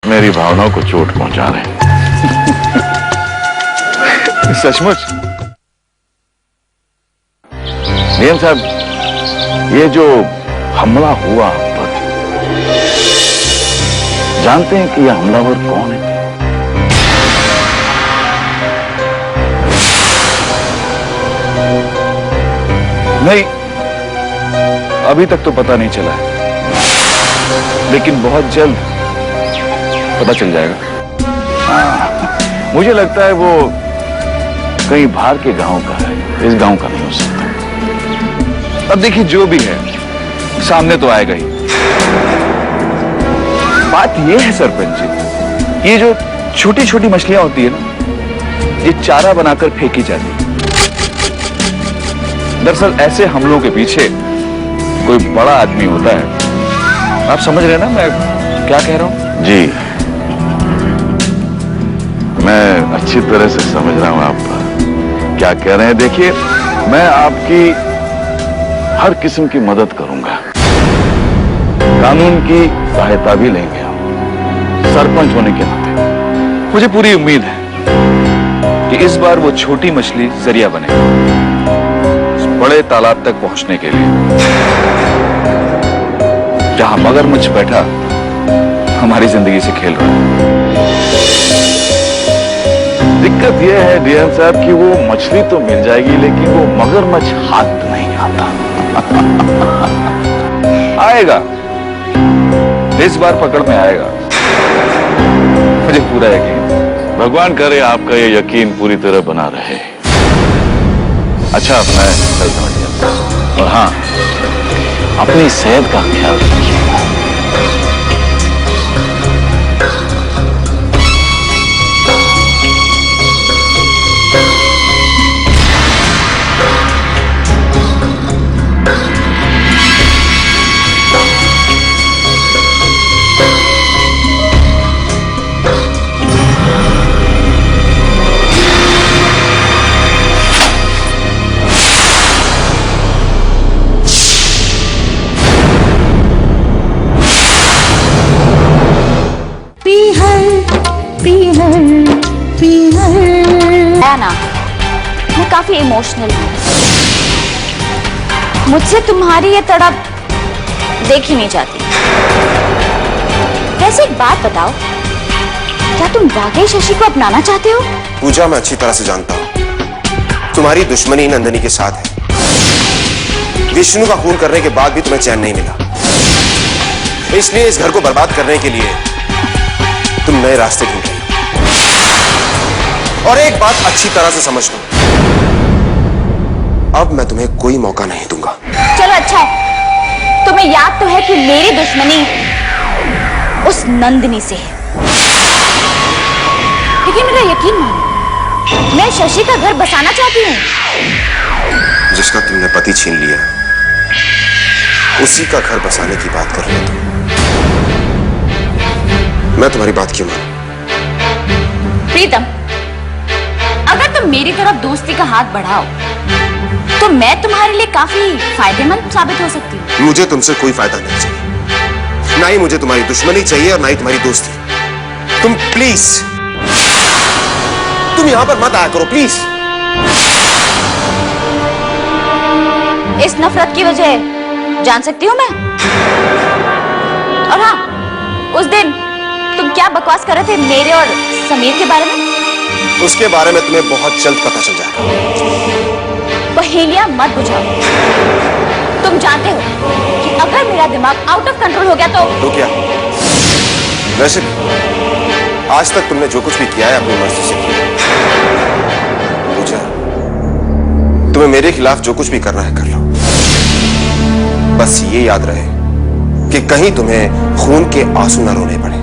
मेरी भावनाओं को चोट पहुंचा रहे हैं। सचमुच? नियम साहब, ये जो हमला हुआ आप पर, जानते हैं कि यह हमलावर कौन है? नहीं, अभी तक तो पता नहीं चला है, लेकिन बहुत जल्द पता चल जाएगा। मुझे लगता है वो कहीं बाहर के गांव का है, इस गांव का नहीं हो सकता। अब देखिए, जो भी है सामने तो आएगा ही। बात ये है सरपंच जी, ये जो छोटी छोटी मछलियां होती है ना, ये चारा बनाकर फेंकी जाती है। दरअसल ऐसे हमलों के पीछे कोई बड़ा आदमी होता है। आप समझ रहे हैं ना मैं क्या कह रहा हूं? जी, मैं अच्छी तरह से समझ रहा हूं आप क्या कह रहे हैं। देखिए, मैं आपकी हर किस्म की मदद करूंगा, कानून की सहायता भी लेंगे हम, सरपंच होने के नाते। मुझे पूरी उम्मीद है कि इस बार वो छोटी मछली जरिया बनेगी उस बड़े तालाब तक पहुंचने के लिए, जहां मगरमच्छ बैठा हमारी जिंदगी से खेल रहा है। दिक्कत यह है डीएम साहब कि वो मछली तो मिल जाएगी, लेकिन वो मगरमच्छ हाथ नहीं आता। आएगा, इस बार पकड़ में आएगा, मुझे पूरा यकीन। भगवान करे आपका ये यकीन पूरी तरह बना रहे। अच्छा, मैं चलता हूं डीएम साहब, और हाँ, अपनी सेहत का ख्याल रखिएगा। ना, मैं काफी इमोशनल हूँ। मुझसे तुम्हारी ये तड़प देख ही नहीं जाती। वैसे एक बात बताओ, क्या तुम वाकई शशि को अपनाना चाहते हो? पूजा, मैं अच्छी तरह से जानता हूँ तुम्हारी दुश्मनी नंदिनी के साथ है। विष्णु का खून करने के बाद भी तुम्हें चैन नहीं मिला, इसलिए इस घर को बर्बाद करने के लिए तुम नए रास्ते ढूंढ रहे हो। और एक बात अच्छी तरह से समझ लो, अब मैं तुम्हें कोई मौका नहीं दूंगा। चलो अच्छा है, तुम्हें याद तो है कि मेरी दुश्मनी उस नंदिनी से है, लेकिन मेरा यकीन मानो, मैं शशि का घर बसाना चाहती हूँ। जिसका तुमने पति छीन लिया, उसी का घर बसाने की बात कर रहे हो तुम। मैं तुम्हारी बात क्यों मानूं? प्रीतम, अगर तुम मेरी तरफ दोस्ती का हाथ बढ़ाओ तो मैं तुम्हारे लिए काफी फायदेमंद साबित हो सकती हूँ। मुझे तुमसे कोई फायदा नहीं चाहिए, ना ही मुझे तुम्हारी दुश्मनी चाहिए और ना ही तुम्हारी दोस्ती। तुम प्लीज, तुम यहां पर मत आया करो प्लीज। इस नफरत की वजह जान सकती हूँ मैं। और हाँ, उस दिन तुम क्या बकवास कर रहे थे मेरे और समीर के बारे में? उसके बारे में तुम्हें बहुत जल्द पता चल जाएगा। पहेलियां मत बुझाओ। तुम जानते हो कि अगर मेरा दिमाग आउट ऑफ कंट्रोल हो गया तो क्या? वैसे आज तक तुमने जो कुछ भी किया है अपनी मर्जी से किया। पूजा, तुम्हें मेरे खिलाफ जो कुछ भी करना है कर लो, बस ये याद रहे कि कहीं तुम्हें खून के आंसू न रोने पड़े।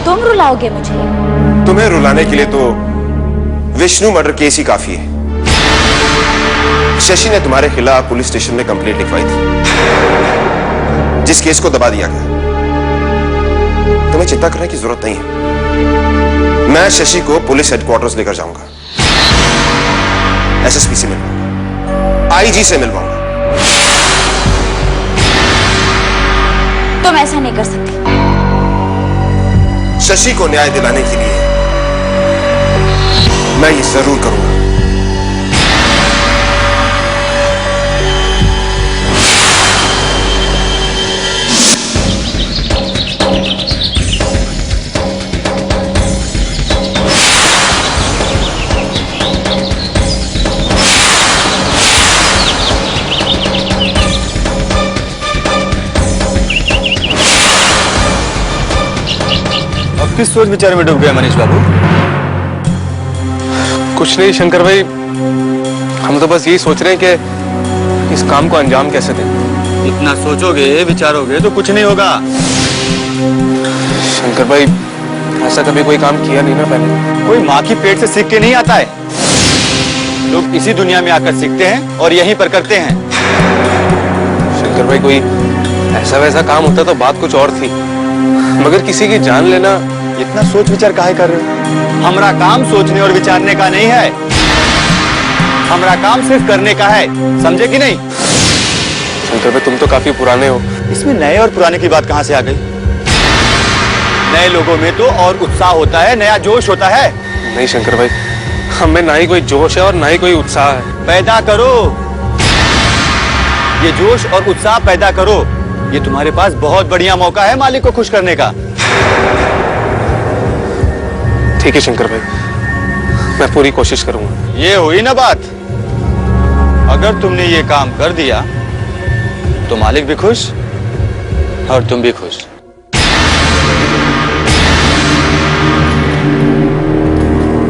तुम रुलाओगे मुझे? तुम्हें रुलाने के लिए तो विष्णु मर्डर केस ही काफी है। शशि ने तुम्हारे खिलाफ पुलिस स्टेशन में कंप्लेंट लिखवाई थी, जिस केस को दबा दिया गया। तुम्हें चिंता करने की जरूरत नहीं है। मैं शशि को पुलिस हेडक्वार्टर्स लेकर जाऊंगा, एसएसपी से मिलवाऊंगा, आईजी से मिलवाऊंगा। तो मैं ऐसा नहीं कर सकती। शशि को न्याय दिलाने के लिए मैं ये जरूर करूंगा। किस सोच विचार में डूब गया मनीष बाबू? कुछ नहीं शंकर भाई, हम तो बस यही सोच रहे हैं कि इस काम को अंजाम कैसे दें। इतना सोचोगे विचारोगे तो कुछ नहीं होगा। शंकर भाई, ऐसा कभी कोई काम किया नहीं ना पहले। कोई माँ की पेट से सीख के नहीं आता है। लोग इसी दुनिया में आकर सीखते हैं और यहीं पर करते हैं। शंकर भाई, कोई ऐसा वैसा काम होता तो बात कुछ और थी, मगर किसी की जान लेना। इतना सोच विचार काहे कर रहे हो? हमारा काम सोचने और विचारने का नहीं है, हमारा काम सिर्फ करने का है, समझे कि नहीं? शंकर भाई, तुम तो काफी पुराने हो। इसमें नए और पुराने की बात कहां से आ गई? नए लोगों में तो और उत्साह होता है, नया जोश होता है। नहीं शंकर भाई, हमें ना ही कोई जोश है और ना ही कोई उत्साह है। पैदा करो, ये जोश और उत्साह पैदा करो। ये तुम्हारे पास बहुत बढ़िया मौका है मालिक को खुश करने का। ठीक है शंकर भाई, मैं पूरी कोशिश करूंगा। ये हुई ना बात। अगर तुमने ये काम कर दिया तो मालिक भी खुश और तुम भी खुश।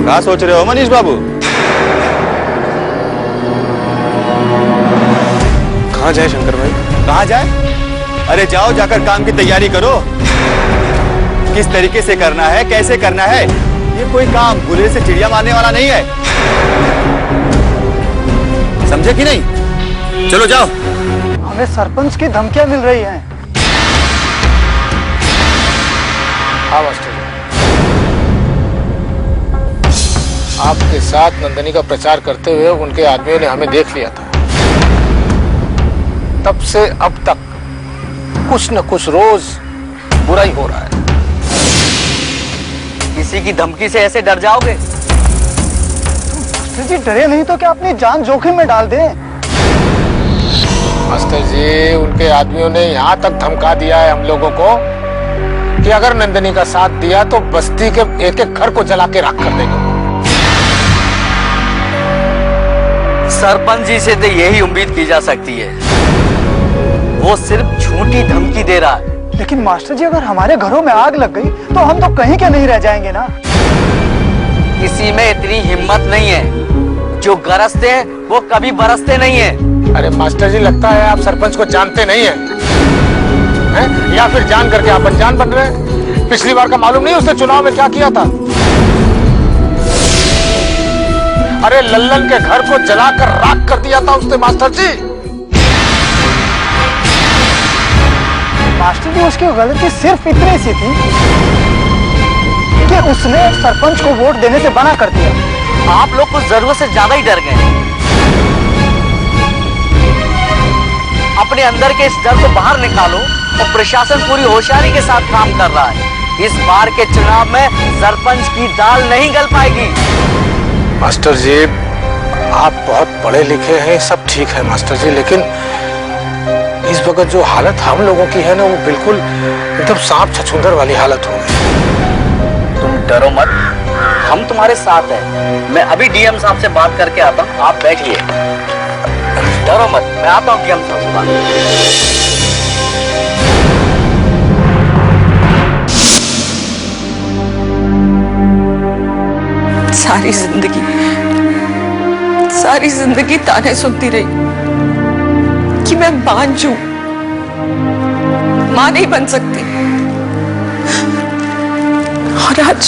क्या सोच रहे हो मनीष बाबू? कहाँ जाए शंकर भाई? कहाँ जाए? अरे जाओ, जाकर काम की तैयारी करो। किस तरीके से करना है, कैसे करना है, ये कोई काम गुले से चिड़िया मारने वाला नहीं है, समझे कि नहीं? चलो जाओ। हमें सरपंच की धमकियां मिल रही हैं। हाँ मास्टर जी, आपके साथ नंदनी का प्रचार करते हुए उनके आदमियों ने हमें देख लिया था। तब से अब तक कुछ न कुछ रोज बुरा ही हो रहा है। किसी की धमकी से ऐसे डर जाओगे? मास्टर जी डरे नहीं तो क्या अपनी जान जोखिम में डाल दें? मास्टर जी, उनके आदमियों ने यहाँ तक धमका दिया है हम लोगों को कि अगर नंदनी का साथ दिया तो बस्ती के एक एक घर को जला के राख कर देंगे। सरपंच जी से तो यही उम्मीद की जा सकती है, वो सिर्फ झूठी धमकी दे रहा है। लेकिन मास्टर जी, अगर हमारे घरों में आग लग गई तो हम तो कहीं के नहीं रह जाएंगे ना। किसी में इतनी हिम्मत नहीं है, जो गरजते हैं वो कभी बरसते नहीं है। अरे मास्टर जी, लगता है आप सरपंच को जानते नहीं हैं, या फिर जान करके आप अनजान बन रहे हैं। पिछली बार का मालूम नहीं उसने चुनाव में क्या किया था? अरे लल्लन के घर को जलाकर राख कर दिया था उसने मास्टर जी। मास्टर जी, उसकी गलती सिर्फ इतनी सी थी कि उसने सरपंच को वोट देने से मना कर दिया। आप लोग कुछ जरूरत से ज्यादा ही डर गए। अपने अंदर के इस डर को बाहर निकालो और प्रशासन पूरी होशियारी के साथ काम कर रहा है। इस बार के चुनाव में सरपंच की दाल नहीं गल पाएगी। मास्टर जी, आप बहुत पढ़े लिखे हैं, सब ठीक है मास्टर जी, लेकिन इस वक्त जो हालत हम लोगों की है ना, वो बिल्कुल एकदम सांप छछूंदर वाली हालत हो गई। तुम डरो मत, हम तुम्हारे साथ हैं। मैं अभी डीएम साहब से बात करके आता हूँ, आप बैठिए। डरो मत, मैं आता हूँ डीएम साहब से बात। सारी जिंदगी ताने सुनती रही कि मैं बांझ हूं, मां नहीं बन सकती। और आज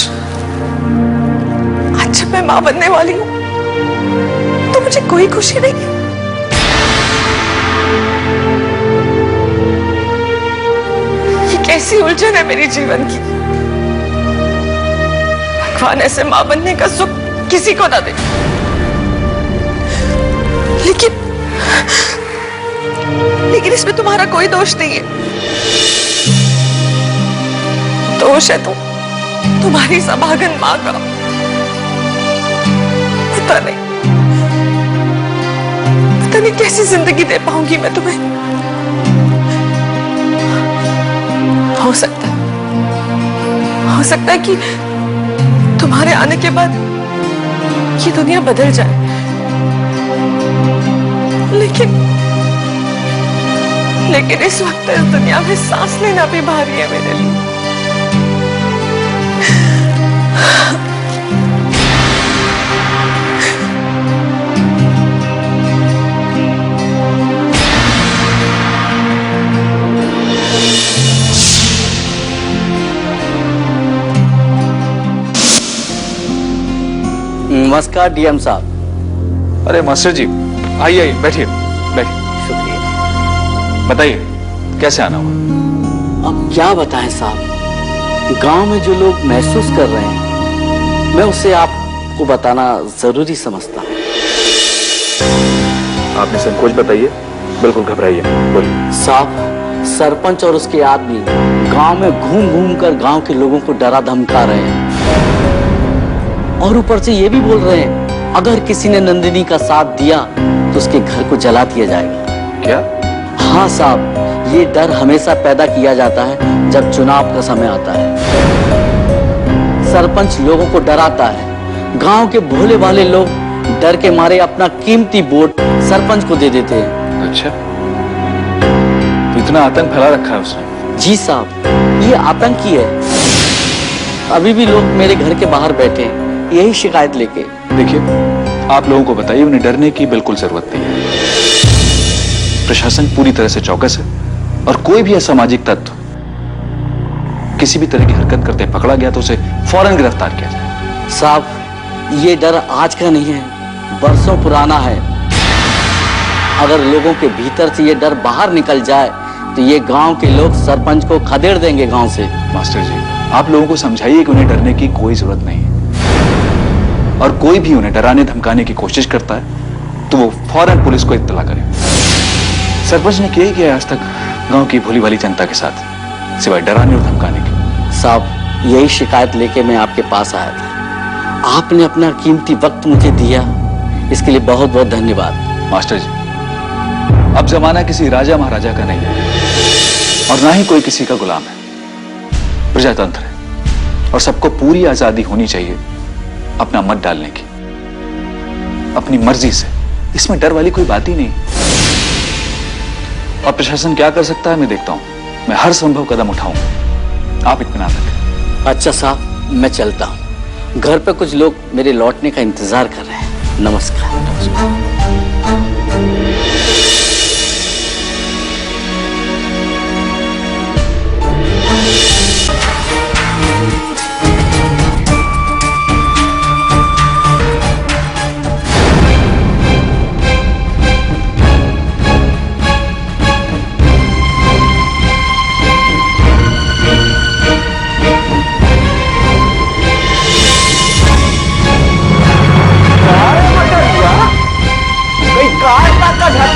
जब मैं मां बनने वाली हूं तो मुझे कोई खुशी नहीं है। ये कैसी उलझन है मेरी जीवन की। भगवान ऐसे मां बनने का सुख किसी को ना दे, लेकिन इसमें तुम्हारा कोई दोष नहीं है। दोष है तुम्हारी सभागन माँ का। पता नहीं कैसी जिंदगी दे पाऊंगी मैं तुम्हें। हो सकता है कि तुम्हारे आने के बाद ये दुनिया बदल जाए, लेकिन इस वक्त इस दुनिया में सांस लेना भी भारी है मेरे लिए। नमस्कार डीएम साहब। अरे मास्टर जी, आइए आइए, बैठिए बैठिए। शुक्रिया। बताइए कैसे आना हुआ? अब क्या बताएं साहब, गांव में जो लोग महसूस कर रहे हैं मैं उसे आपको बताना जरूरी समझता हूँ। आपने संकोच बताइए, बिल्कुल घबराइए, बोलिए। साहब, सरपंच और उसके आदमी गांव में घूम घूम कर गांव के लोगों को डरा धमका रहे हैं और ऊपर से ये भी बोल रहे हैं अगर किसी ने नंदिनी का साथ दिया तो उसके घर को जला दिया जाएगा। क्या? हाँ साहब, ये डर हमेशा पैदा किया जाता है जब चुनाव का समय आता है। सरपंच लोगों को डराता है, गांव के भोले भाले लोग डर के मारे अपना कीमती वोट सरपंच को दे देते हैं। अच्छा, तो इतना आतंक फैला रखा है उसने? जी साहब, ये आतंक ही है। अभी भी लोग मेरे घर के बाहर बैठे हैं यही शिकायत लेके। देखिए, आप लोगों को बताइए उन्हें डरने की बिल्कुल जरूरत नहीं है। प्रशासन पूरी तरह से चौकस है और कोई भी असामाजिक तत्व किसी भी तरह की हरकत करते पकड़ा गया तो उसे फौरन गिरफ्तार किया जाए। साहब, ये डर आज का नहीं है, बरसों पुराना है। अगर लोगों के भीतर से ये डर बाहर निकल जाए तो ये गांव के लोग सरपंच को खदेड़ देंगे गांव से। मास्टर जी, आप लोगों को समझाइए कि उन्हें डरने की कोई जरूरत नहीं है और कोई भी उन्हें डराने धमकाने की कोशिश करता है तो वो फौरन पुलिस को इत्तला करे। सरपंच ने किया ही किया आज तक गांव की भोली भाली जनता के साथ, सिवाय डराने और धमकाने के। साहब, यही शिकायत लेके मैं आपके पास आया था। आपने अपना कीमती वक्त मुझे दिया, इसके लिए बहुत बहुत धन्यवाद। मास्टर जी, अब जमाना किसी राजा महाराजा का नहीं है और ना ही कोई किसी का गुलाम है। प्रजातंत्र है और सबको पूरी आजादी होनी चाहिए अपना मत डालने की, अपनी मर्जी से। इसमें डर वाली कोई बात ही नहीं। और प्रशासन क्या कर सकता है मैं देखता हूं। मैं हर संभव कदम उठाऊंगा, आप इत्मीनान रखें। अच्छा साहब, मैं चलता हूं। घर पे कुछ लोग मेरे लौटने का इंतजार कर रहे हैं। नमस्कार।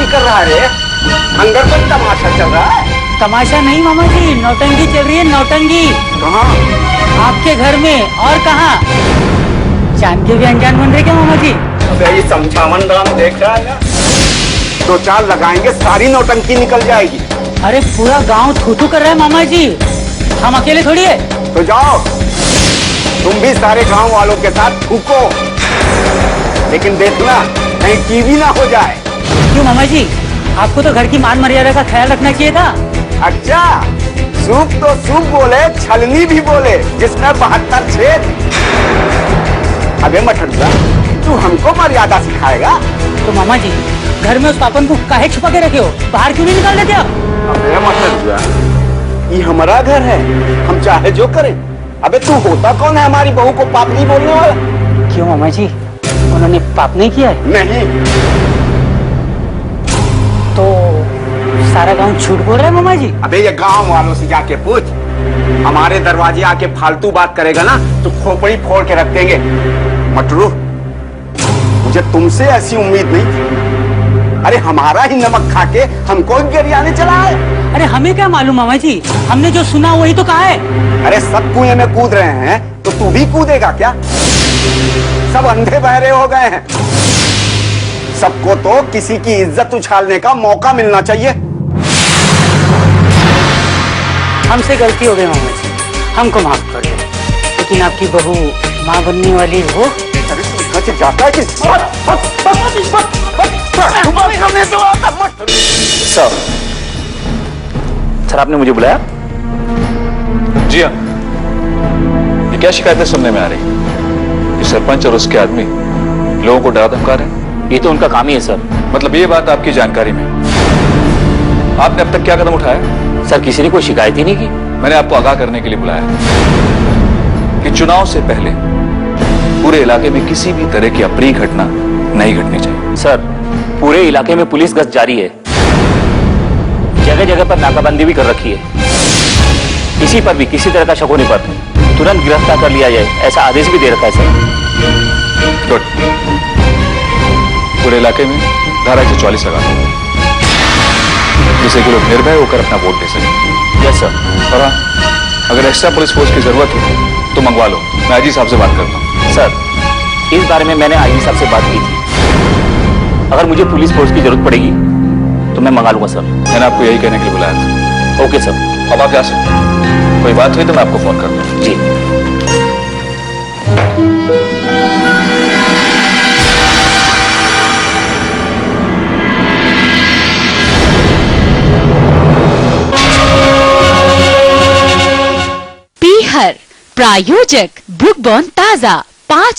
कर रहा है अंदर तो तमाशा चल रहा है। तमाशा नहीं मामा जी, नौटंकी चल रही है। नौटंकी कहाँ? आपके घर में और कहाँ? चांद के भी अनजान बन रहे क्या मामा जी? ये समझावन ड्राम देख रहा है ना, 2-4 लगाएंगे सारी नौटंकी निकल जाएगी। अरे पूरा गांव थू-थू कर रहा है मामा जी, हम अकेले थोड़ी है। तो जाओ तुम भी सारे गांव वालों के साथ थूको, लेकिन देखना कहीं टीवी ना हो जाए। क्यों मामा जी, आपको तो घर की मान मर्यादा का ख्याल रखना चाहिए था। अच्छा, सूप तो सूप बोले, छलनी भी बोले, जिसमें 72 छेद। अबे मठड़ुआ, तू हमको मर्यादा सिखाएगा? तो मामा जी, घर में उस पापन को काहे छुपा के रखे हो? बाहर क्यों नहीं निकाल देते आप? अबे मठड़ुआ, ये हमारा घर है, हम चाहे जो करें। अबे तू होता कौन है हमारी बहू को पाप नहीं बोलने वाला? क्यों मामा जी, उन्होंने पाप नहीं किया है? नहीं। तो सारा गांव झूठ बोल रहा है मामा जी? अबे ये गांव वालों से जाके पूछ, हमारे दरवाजे आके फालतू बात करेगा ना तो खोपड़ी फोड़ के रख देंगे। मटरू, मुझे तुमसे ऐसी उम्मीद नहीं थी। अरे हमारा ही नमक खा के हमको गिरियाने चला है। अरे हमें क्या मालूम मामा जी, हमने जो सुना वही तो कहा है। अरे सब कुएं में कूद रहे हैं तो तू भी कूदेगा क्या? सब अंधे बहरे हो गए हैं। सबको तो किसी की इज्जत उछालने का मौका मिलना चाहिए। हमसे गलती हो गई मामा जी, हमको माफ कर दो। लेकिन आपकी बहू माँ बनने वाली हो। अरे तू यहाँ से जाता है कि सर आपने मुझे बुलाया? जी हाँ, ये क्या शिकायतें सुनने में आ रही कि सरपंच और उसके आदमी लोगों को डरा धमका रहे हैं? ये तो उनका काम ही है सर। मतलब ये बात आपकी जानकारी में? आपने अब तक क्या कदम उठाया? सर किसी ने कोई शिकायत ही नहीं की। मैंने आपको आगाह करने के लिए बुलाया है कि चुनाव से पहले पूरे इलाके में किसी भी तरह की अप्रिय घटना नहीं घटनी चाहिए। सर पूरे इलाके में पुलिस गश्त जारी है, जगह जगह पर नाकाबंदी भी कर रखी है। किसी पर भी किसी तरह का शक होने पर तुरंत गिरफ्तार कर लिया जाए, ऐसा आदेश भी दे रखा है सर। गुड। पूरे इलाके में धारा 144 लगा दो, जिससे कि लोग निर्भय होकर अपना वोट दे सकें। Yes sir. और हाँ, अगर एक्स्ट्रा पुलिस फोर्स की जरूरत हो तो मंगवा लो, मैं आईजी साहब से बात करता हूँ। सर इस बारे में मैंने आईजी साहब से बात की थी, अगर मुझे पुलिस फोर्स की जरूरत पड़ेगी तो मैं मंगा लूंगा सर। मैंने आपको यही कहने के लिए बुलाया था। Okay sir. अब आप जा सकते हैं, कोई बात हुई तो मैं आपको फोन करता हूँ। जी। पीहर प्रायोजक ब्रुक बॉन्ड ताजा 5